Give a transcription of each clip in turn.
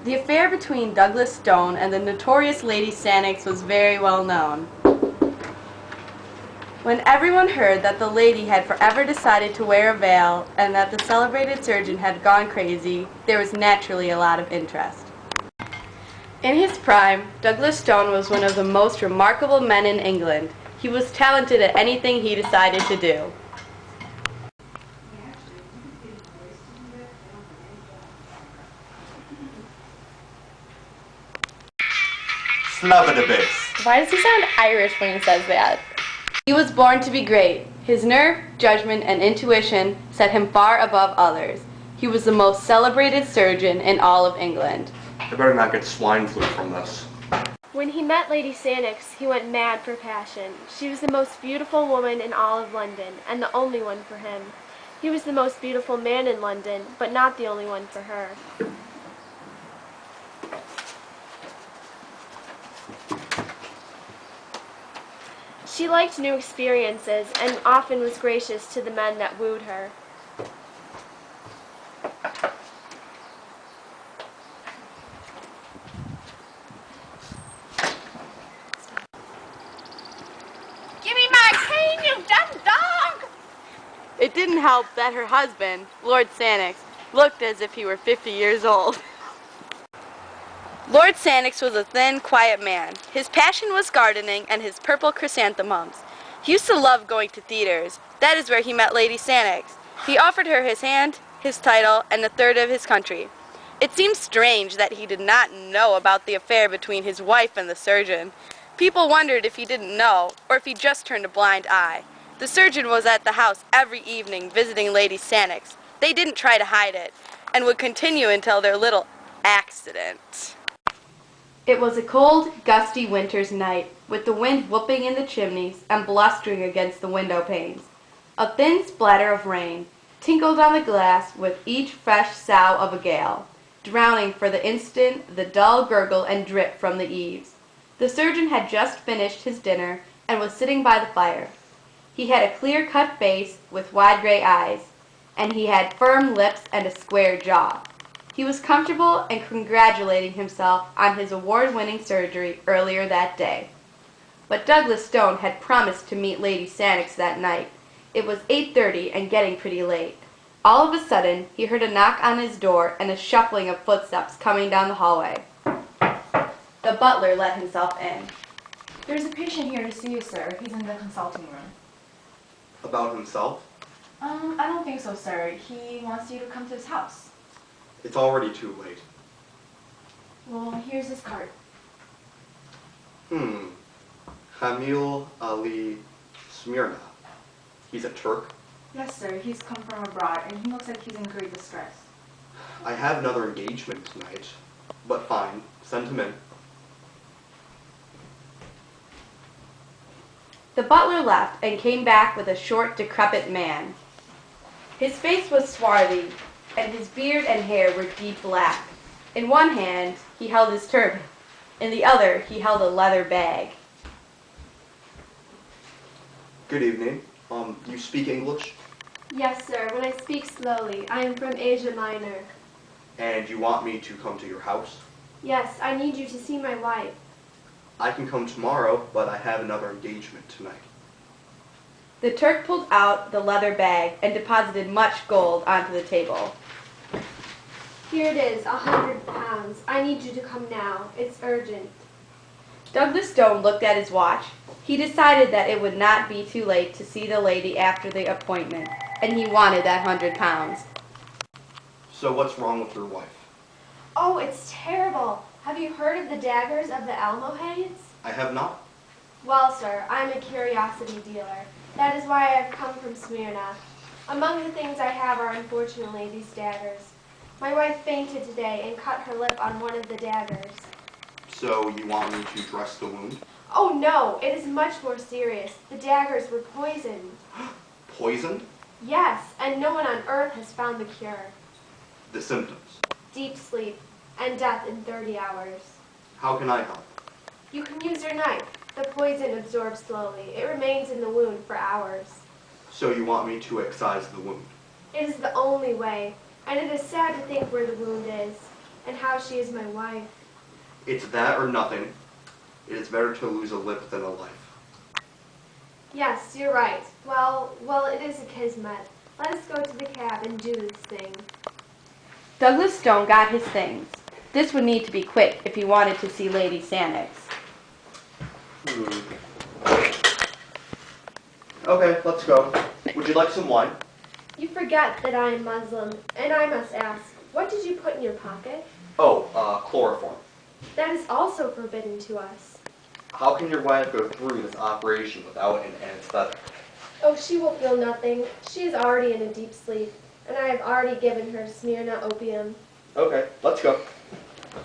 The affair between Douglas Stone and the notorious Lady Sannox was very well known. When everyone heard that the lady had forever decided to wear a veil and that the celebrated surgeon had gone crazy, there was naturally a lot of interest. In his prime, Douglas Stone was one of the most remarkable men in England. He was talented at anything he decided to do. Why does he sound Irish when he says that? He was born to be great. His nerve, judgment, and intuition set him far above others. He was the most celebrated surgeon in all of England. I better not get swine flu from this. When he met Lady Sannox, he went mad for passion. She was the most beautiful woman in all of London, and the only one for him. He was the most beautiful man in London, but not the only one for her. She liked new experiences and often was gracious to the men that wooed her. Give me my cane, you dumb dog! It didn't help that her husband, Lord Sannox, looked as if he were 50 years old. Lord Sannox was a thin, quiet man. His passion was gardening and his purple chrysanthemums. He used to love going to theaters. That is where he met Lady Sannox. He offered her his hand, his title, and a third of his country. It seems strange that he did not know about the affair between his wife and the surgeon. People wondered if he didn't know, or if he just turned a blind eye. The surgeon was at the house every evening visiting Lady Sannox. They didn't try to hide it, and would continue until their little accident. It was a cold, gusty winter's night, with the wind whooping in the chimneys and blustering against the window panes. A thin splatter of rain tinkled on the glass with each fresh sough of a gale, drowning for the instant the dull gurgle and drip from the eaves. The surgeon had just finished his dinner and was sitting by the fire. He had a clear-cut face with wide gray eyes, and he had firm lips and a square jaw. He was comfortable and congratulating himself on his award-winning surgery earlier that day. But Douglas Stone had promised to meet Lady Sannox that night. It was 8:30 and getting pretty late. All of a sudden, he heard a knock on his door and a shuffling of footsteps coming down the hallway. The butler let himself in. There's a patient here to see you, sir. He's in the consulting room. About himself? I don't think so, sir. He wants you to come to his house. It's already too late. Well, here's his card. Hamil Ali Smyrna. He's a Turk? Yes, sir. He's come from abroad, and he looks like he's in great distress. I have another engagement tonight, but fine. Send him in. The butler left and came back with a short, decrepit man. His face was swarthy, and his beard and hair were deep black. In one hand, he held his turban. In the other, he held a leather bag. Good evening. You speak English? Yes, sir. When I speak slowly, I am from Asia Minor. And you want me to come to your house? Yes, I need you to see my wife. I can come tomorrow, but I have another engagement tonight. The Turk pulled out the leather bag and deposited much gold onto the table. Here it is, 100 pounds. I need you to come now. It's urgent. Douglas Stone looked at his watch. He decided that it would not be too late to see the lady after the appointment, and he wanted that 100 pounds. So what's wrong with your wife? Oh, it's terrible. Have you heard of the daggers of the Almohades? I have not. Well, sir, I'm a curiosity dealer. That is why I've come from Smyrna. Among the things I have are unfortunately these daggers. My wife fainted today and cut her lip on one of the daggers. So you want me to dress the wound? Oh no, it is much more serious. The daggers were poisoned. Poisoned? Yes, and no one on earth has found the cure. The symptoms? Deep sleep and death in 30 hours. How can I help? You can use your knife. The poison absorbs slowly. It remains in the wound for hours. So you want me to excise the wound? It is the only way, and it is sad to think where the wound is. and how she is my wife. It's that or nothing. It is better to lose a lip than a life. Yes, you're right. Well, it is a kismet. Let us go to the cab and do this thing. Douglas Stone got his things. This would need to be quick if he wanted to see Lady Sannox. Okay, let's go. Would you like some wine? You forget that I am Muslim, and I must ask, what did you put in your pocket? Oh, chloroform. That is also forbidden to us. How can your wife go through this operation without an anesthetic? Oh, she will feel nothing. She is already in a deep sleep, and I have already given her Smyrna opium. Okay, let's go.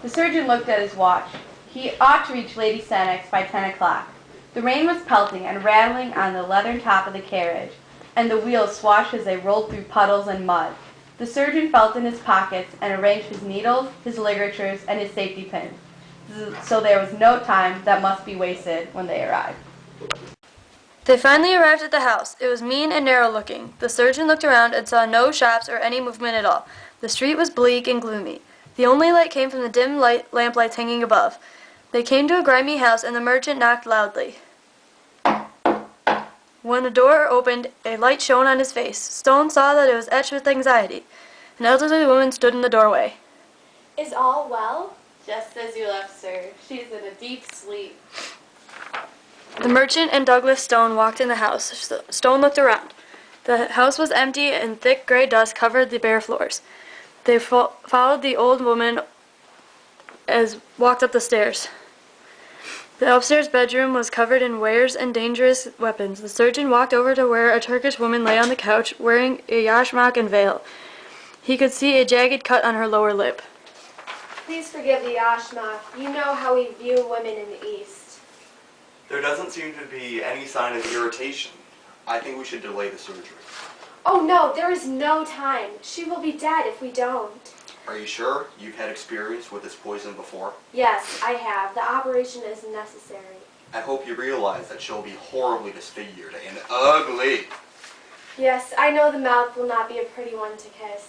The surgeon looked at his watch. He ought to reach Lady Sannox by 10 o'clock. The rain was pelting and rattling on the leathern top of the carriage, and the wheels swashed as they rolled through puddles and mud. The surgeon felt in his pockets and arranged his needles, his ligatures, and his safety pins. So there was no time that must be wasted when they arrived. They finally arrived at the house. It was mean and narrow-looking. The surgeon looked around and saw no shops or any movement at all. The street was bleak and gloomy. The only light came from the dim lamplights hanging above. They came to a grimy house, and the merchant knocked loudly. When the door opened, a light shone on his face. Stone saw that it was etched with anxiety. An elderly woman stood in the doorway. Is all well? Just as you left, sir. She's in a deep sleep. The merchant and Douglas Stone walked in the house. Stone looked around. The house was empty, and thick gray dust covered the bare floors. They followed the old woman as walked up the stairs. The upstairs bedroom was covered in wares and dangerous weapons. The surgeon walked over to where a Turkish woman lay on the couch, wearing a yashmak and veil. He could see a jagged cut on her lower lip. Please forgive the yashmak. You know how we view women in the East. There doesn't seem to be any sign of irritation. I think we should delay the surgery. Oh no, there is no time. She will be dead if we don't. Are you sure you've had experience with this poison before? Yes, I have. The operation is necessary. I hope you realize that she'll be horribly disfigured and ugly. Yes, I know the mouth will not be a pretty one to kiss.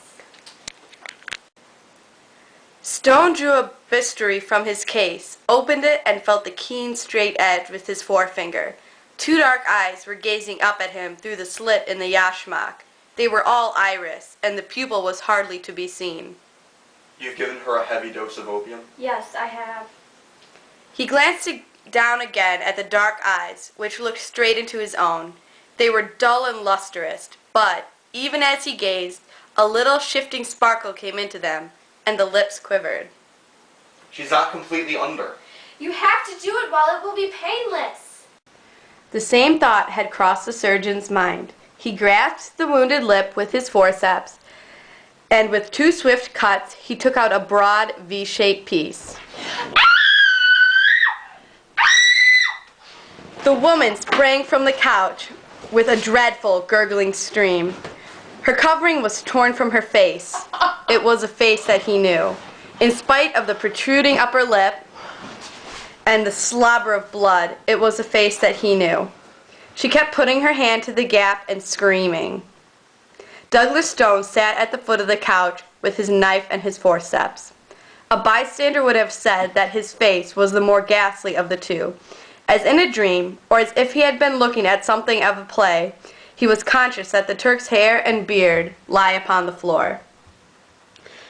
Stone drew a bistoury from his case, opened it, and felt the keen, straight edge with his forefinger. Two dark eyes were gazing up at him through the slit in the yashmak. They were all iris, and the pupil was hardly to be seen. You've given her a heavy dose of opium? Yes, I have. He glanced down again at the dark eyes, which looked straight into his own. They were dull and lustrous, but, even as he gazed, a little shifting sparkle came into them, and the lips quivered. She's not completely under. You have to do it while it will be painless. The same thought had crossed the surgeon's mind. He grasped the wounded lip with his forceps, and with two swift cuts, he took out a broad V-shaped piece. The woman sprang from the couch with a dreadful, gurgling scream. Her covering was torn from her face. It was a face that he knew. In spite of the protruding upper lip and the slobber of blood, it was a face that he knew. She kept putting her hand to the gap and screaming. Douglas Stone sat at the foot of the couch with his knife and his forceps. A bystander would have said that his face was the more ghastly of the two. As in a dream, or as if he had been looking at something of a play, he was conscious that the Turk's hair and beard lie upon the floor.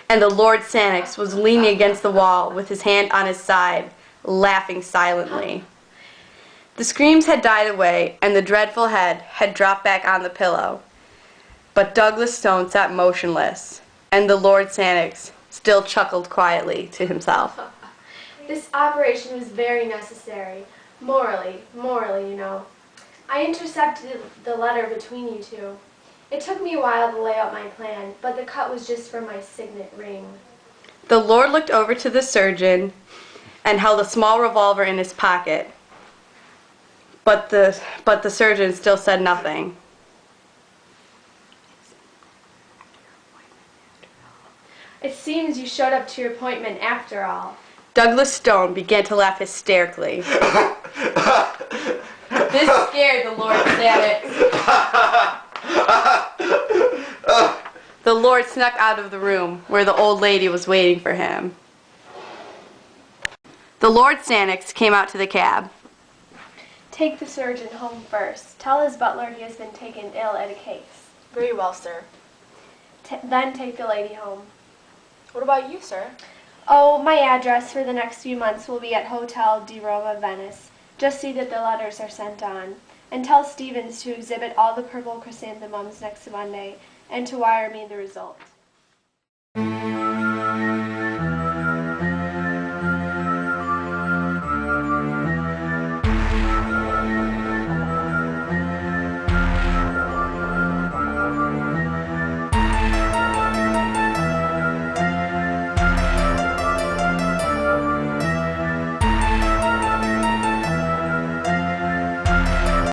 And the Lord Sannox was leaning against the wall with his hand on his side, laughing silently. The screams had died away, and the dreadful head had dropped back on the pillow. But Douglas Stone sat motionless, and the Lord Sannox still chuckled quietly to himself. This operation was very necessary. Morally, you know. I intercepted the letter between you two. It took me a while to lay out my plan, but the cut was just for my signet ring. The Lord looked over to the surgeon and held a small revolver in his pocket. But the surgeon still said nothing. It seems you showed up to your appointment after all. Douglas Stone began to laugh hysterically. This scared the Lord Sannox. The Lord snuck out of the room where the old lady was waiting for him. The Lord Sannox came out to the cab. Take the surgeon home first. Tell his butler he has been taken ill at a case. Very well, sir. Then take the lady home. What about you, sir? Oh, my address for the next few months will be at Hotel di Roma, Venice. Just see that the letters are sent on. And tell Stevens to exhibit all the purple chrysanthemums next Monday and to wire me the results.